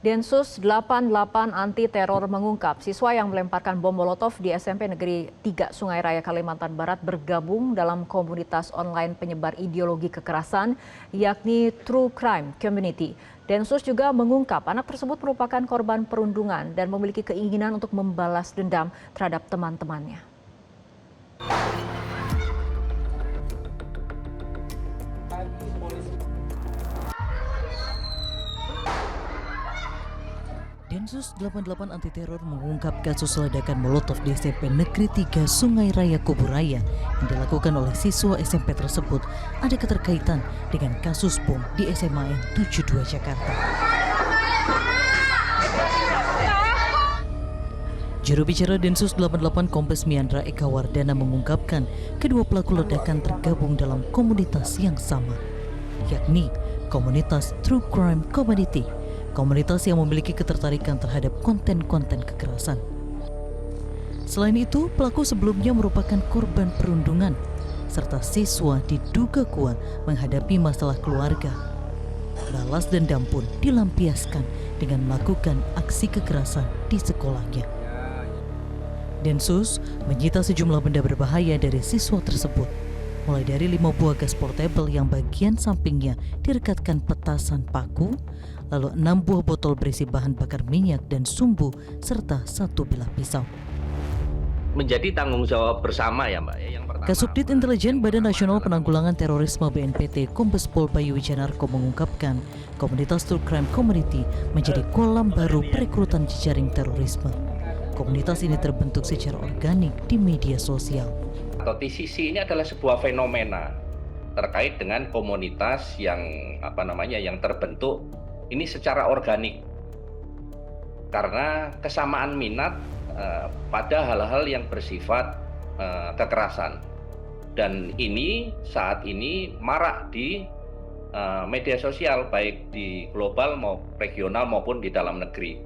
Densus 88 anti teror mengungkap siswa yang melemparkan bom molotov di SMP Negeri 3 Sungai Raya Kalimantan Barat bergabung dalam komunitas online penyebar ideologi kekerasan yakni True Crime Community. Densus juga mengungkap anak tersebut merupakan korban perundungan dan memiliki keinginan untuk membalas dendam terhadap teman-temannya. Densus 88 anti teror mengungkap kasus ledakan molotov di SMP Negeri 3 Sungai Raya Kuburaya yang dilakukan oleh siswa SMP tersebut ada keterkaitan dengan kasus bom di SMA N 72 Jakarta. Juru bicara Densus 88 Kombes Miandra Eka Wardana mengungkapkan kedua pelaku ledakan tergabung dalam komunitas yang sama, yakni komunitas True Crime Community, komunitas yang memiliki ketertarikan terhadap konten-konten kekerasan. Selain itu, pelaku sebelumnya merupakan korban perundungan, serta siswa diduga kuat menghadapi masalah keluarga. Balas dendam pun dilampiaskan dengan melakukan aksi kekerasan di sekolahnya. Densus menyita sejumlah benda berbahaya dari siswa tersebut, mulai dari 5 buah gas portable yang bagian sampingnya direkatkan petasan paku, lalu 6 buah botol berisi bahan bakar minyak dan sumbu, serta 1 bilah pisau. Menjadi tanggung jawab bersama ya Mbak. Yang pertama, Kasubdit Intelijen Badan Nasional Penanggulangan Terorisme BNPT Kombes Pol Bayu Wijanarko mengungkapkan komunitas True Crime Community menjadi kolam baru perekrutan jejaring terorisme. Komunitas ini terbentuk secara organik di media sosial. atau TCC ini adalah sebuah fenomena terkait dengan komunitas yang yang terbentuk ini secara organik karena kesamaan minat pada hal-hal yang bersifat kekerasan, dan ini saat ini marak di media sosial baik di global maupun regional maupun di dalam negeri.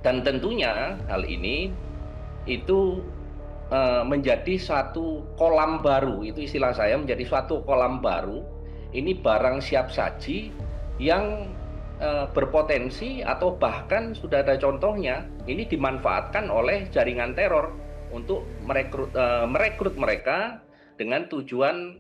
Dan tentunya hal ini itu menjadi suatu kolam baru, itu istilah saya, menjadi suatu kolam baru. Ini barang siap saji yang berpotensi atau bahkan sudah ada contohnya ini dimanfaatkan oleh jaringan teror untuk merekrut mereka dengan tujuan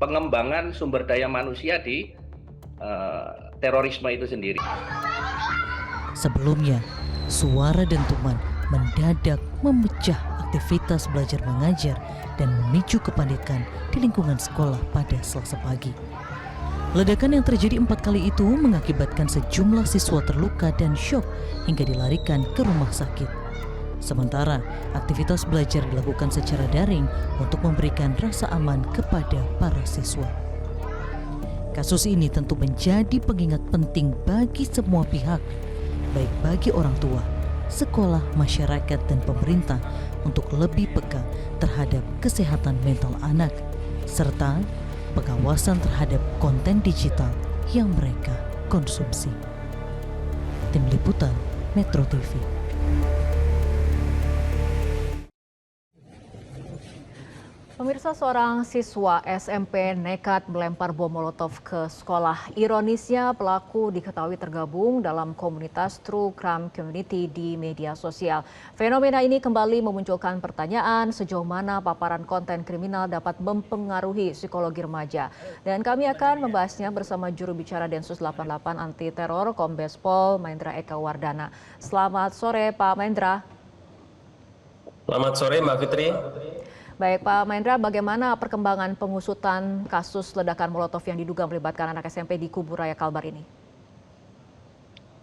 pengembangan sumber daya manusia di terorisme itu sendiri. Sebelumnya, suara dentuman mendadak memecah aktivitas belajar mengajar dan memicu kepanikan di lingkungan sekolah pada Selasa pagi. Ledakan yang terjadi 4 kali itu mengakibatkan sejumlah siswa terluka dan syok hingga dilarikan ke rumah sakit. Sementara aktivitas belajar dilakukan secara daring untuk memberikan rasa aman kepada para siswa. Kasus ini tentu menjadi pengingat penting bagi semua pihak, baik bagi orang tua, sekolah, masyarakat, dan pemerintah untuk lebih peka terhadap kesehatan mental anak, serta pengawasan terhadap konten digital yang mereka konsumsi. Tim Liputan Metro TV. Pemirsa, seorang siswa SMP nekat melempar bom molotov ke sekolah. Ironisnya, pelaku diketahui tergabung dalam komunitas True Crime Community di media sosial. Fenomena ini kembali memunculkan pertanyaan sejauh mana paparan konten kriminal dapat mempengaruhi psikologi remaja. Dan kami akan membahasnya bersama juru bicara Densus 88 anti teror Kombes Pol Mahendra Eka Wardana. Selamat sore Pak Mahendra. Selamat sore Mbak Fitri. Baik Pak Mahendra, bagaimana perkembangan pengusutan kasus ledakan molotov yang diduga melibatkan anak SMP di Kuburaya Kalbar ini?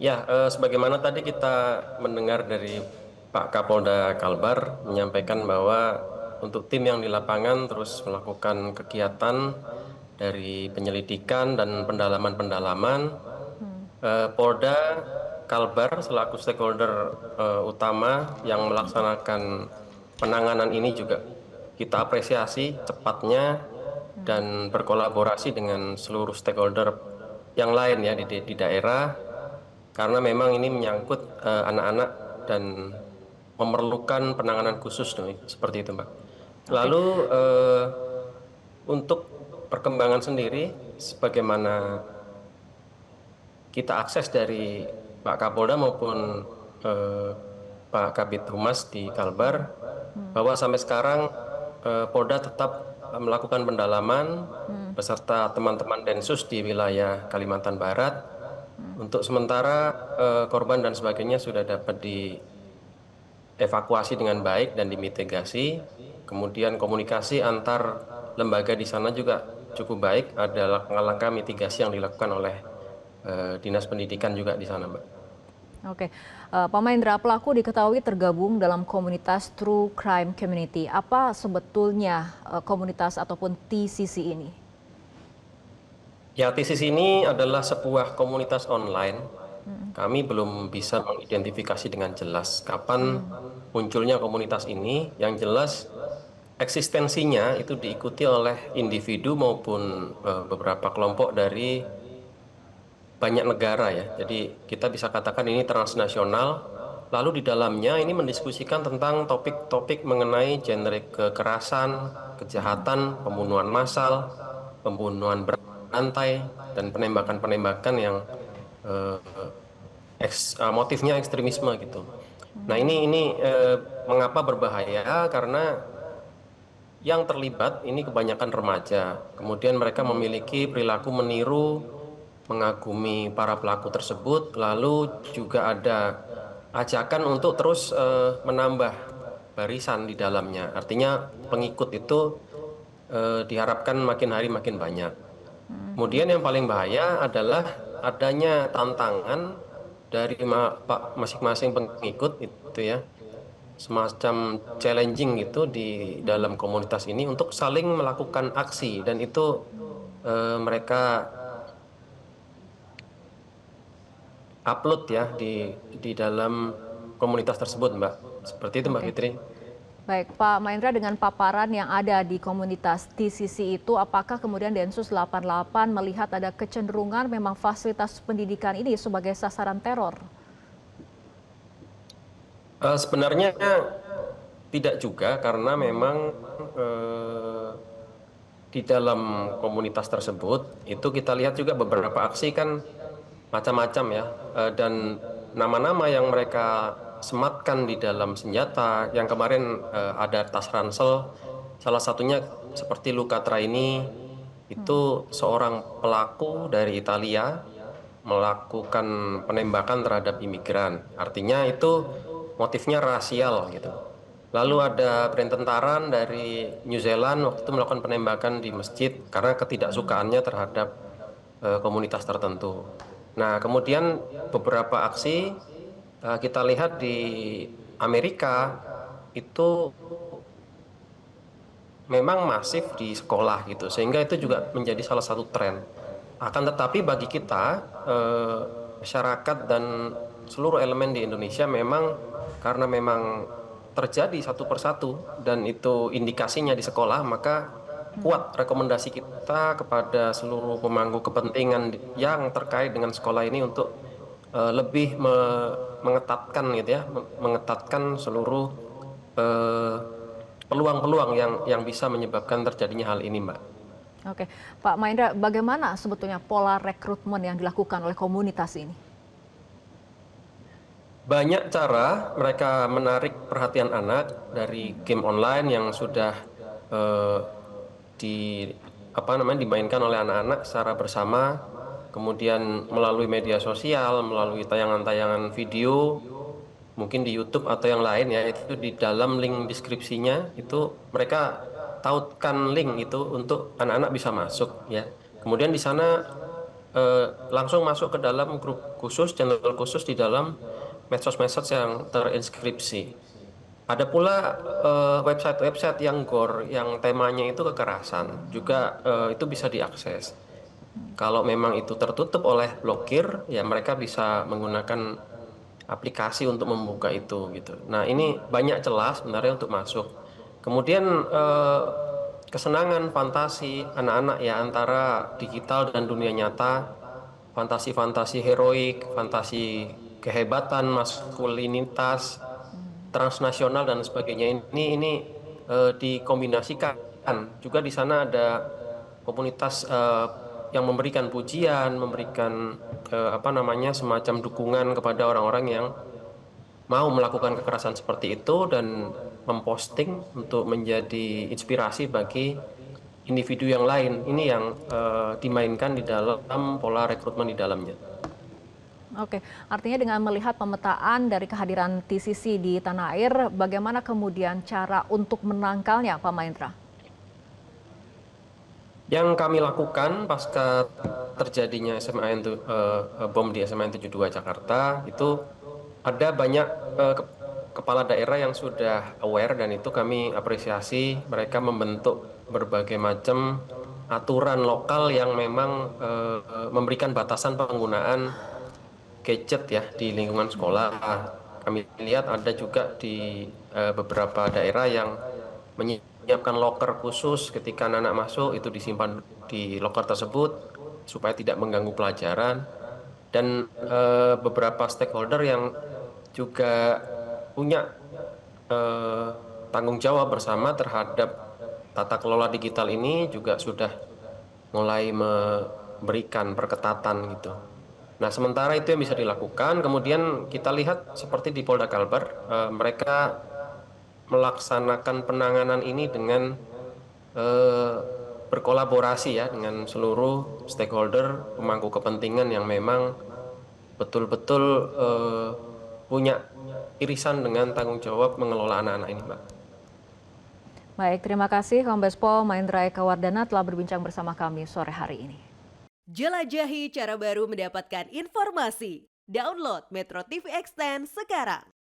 Ya, sebagaimana tadi kita mendengar dari Pak Kapolda Kalbar menyampaikan bahwa untuk tim yang di lapangan terus melakukan kegiatan dari penyelidikan dan pendalaman-pendalaman. Polda Kalbar selaku stakeholder utama yang melaksanakan penanganan ini juga kita apresiasi cepatnya dan berkolaborasi dengan seluruh stakeholder yang lain ya di daerah, karena memang ini menyangkut anak-anak dan memerlukan penanganan khusus seperti itu Mbak. Lalu untuk perkembangan sendiri sebagaimana kita akses dari Pak Kapolda maupun Pak Kabid Humas di Kalbar, bahwa sampai sekarang Polda tetap melakukan pendalaman beserta teman-teman Densus di wilayah Kalimantan Barat. Untuk sementara korban dan sebagainya sudah dapat dievakuasi dengan baik dan dimitigasi. Kemudian komunikasi antar lembaga di sana juga cukup baik. Ada langkah-langkah mitigasi yang dilakukan oleh Dinas Pendidikan juga di sana, Mbak. Oke, Pak Mahendra, pelaku diketahui tergabung dalam komunitas True Crime Community. Apa sebetulnya komunitas ataupun TCC ini? Ya, TCC ini adalah sebuah komunitas online. Kami belum bisa mengidentifikasi dengan jelas kapan munculnya komunitas ini. Yang jelas eksistensinya itu diikuti oleh individu maupun beberapa kelompok dari banyak negara ya. Jadi kita bisa katakan ini transnasional. Lalu di dalamnya ini mendiskusikan tentang topik-topik mengenai genre kekerasan, kejahatan, pembunuhan massal, pembunuhan berantai, dan penembakan-penembakan yang motifnya ekstremisme gitu. Nah ini mengapa berbahaya? Karena yang terlibat ini kebanyakan remaja. Kemudian mereka memiliki perilaku meniru, mengagumi para pelaku tersebut, lalu juga ada ajakan untuk terus menambah barisan di dalamnya. Artinya pengikut itu diharapkan makin hari makin banyak. Kemudian yang paling bahaya adalah adanya tantangan dari masing-masing pengikut itu ya, semacam challenging gitu di dalam komunitas ini untuk saling melakukan aksi, dan itu mereka upload ya di dalam komunitas tersebut, Mbak. Seperti itu, Mbak Fitri. Baik, Pak Mahendra, dengan paparan yang ada di komunitas TCC itu, apakah kemudian Densus 88 melihat ada kecenderungan memang fasilitas pendidikan ini sebagai sasaran teror? Sebenarnya tidak juga, karena memang di dalam komunitas tersebut itu kita lihat juga beberapa aksi kan macam-macam ya, dan nama-nama yang mereka sematkan di dalam senjata. Yang kemarin ada tas ransel, salah satunya seperti Luca Traini, itu seorang pelaku dari Italia melakukan penembakan terhadap imigran. Artinya itu motifnya rasial gitu. Lalu ada Brenton Tarrant dari New Zealand waktu itu melakukan penembakan di masjid karena ketidaksukaannya terhadap komunitas tertentu. Nah, kemudian beberapa aksi kita lihat di Amerika itu memang masif di sekolah gitu, sehingga itu juga menjadi salah satu tren. Akan tetapi bagi kita masyarakat dan seluruh elemen di Indonesia, memang karena memang terjadi satu persatu dan itu indikasinya di sekolah, maka kuat rekomendasi kita kepada seluruh pemangku kepentingan yang terkait dengan sekolah ini untuk lebih mengetatkan gitu ya, mengetatkan seluruh peluang-peluang yang bisa menyebabkan terjadinya hal ini, Mbak. Oke, Pak Mahendra, bagaimana sebetulnya pola rekrutmen yang dilakukan oleh komunitas ini? Banyak cara mereka menarik perhatian anak dari game online yang sudah dimainkan oleh anak-anak secara bersama, kemudian melalui media sosial, melalui tayangan-tayangan video, mungkin di YouTube atau yang lain ya, itu di dalam link deskripsinya itu mereka tautkan link itu untuk anak-anak bisa masuk ya. Kemudian di sana langsung masuk ke dalam grup khusus, channel khusus di dalam medsos-medsos yang terinskripsi. Ada pula website-website yang gore, yang temanya itu kekerasan, juga itu bisa diakses. Kalau memang itu tertutup oleh blokir, ya mereka bisa menggunakan aplikasi untuk membuka itu gitu. Nah, ini banyak celah sebenarnya untuk masuk. Kemudian kesenangan fantasi anak-anak ya antara digital dan dunia nyata, fantasi-fantasi heroik, fantasi kehebatan, maskulinitas, transnasional dan sebagainya, ini dikombinasikan. Juga di sana ada komunitas yang memberikan pujian, memberikan semacam dukungan kepada orang-orang yang mau melakukan kekerasan seperti itu dan memposting untuk menjadi inspirasi bagi individu yang lain. Ini yang dimainkan di dalam pola rekrutmen di dalamnya. Oke, artinya dengan melihat pemetaan dari kehadiran TCC di tanah air, bagaimana kemudian cara untuk menangkalnya, Pak Mahendra? Yang kami lakukan pasca terjadinya bom di SMA 72 Jakarta, itu ada banyak kepala daerah yang sudah aware, dan itu kami apresiasi. Mereka membentuk berbagai macam aturan lokal yang memang memberikan batasan penggunaan gadget ya di lingkungan sekolah. Kami lihat ada juga di beberapa daerah yang menyiapkan loker khusus ketika anak-anak masuk itu disimpan di loker tersebut supaya tidak mengganggu pelajaran. Dan beberapa stakeholder yang juga punya tanggung jawab bersama terhadap tata kelola digital ini juga sudah mulai memberikan perketatan gitu. Nah, sementara itu yang bisa dilakukan. Kemudian kita lihat seperti di Polda Kalbar, mereka melaksanakan penanganan ini dengan berkolaborasi ya dengan seluruh stakeholder, pemangku kepentingan yang memang betul-betul punya irisan dengan tanggung jawab mengelola anak-anak ini, Mbak. Baik, terima kasih Kombes Pol Mahendra Eka Wardana telah berbincang bersama kami sore hari ini. Jelajahi cara baru mendapatkan informasi. Download Metro TV Extend sekarang.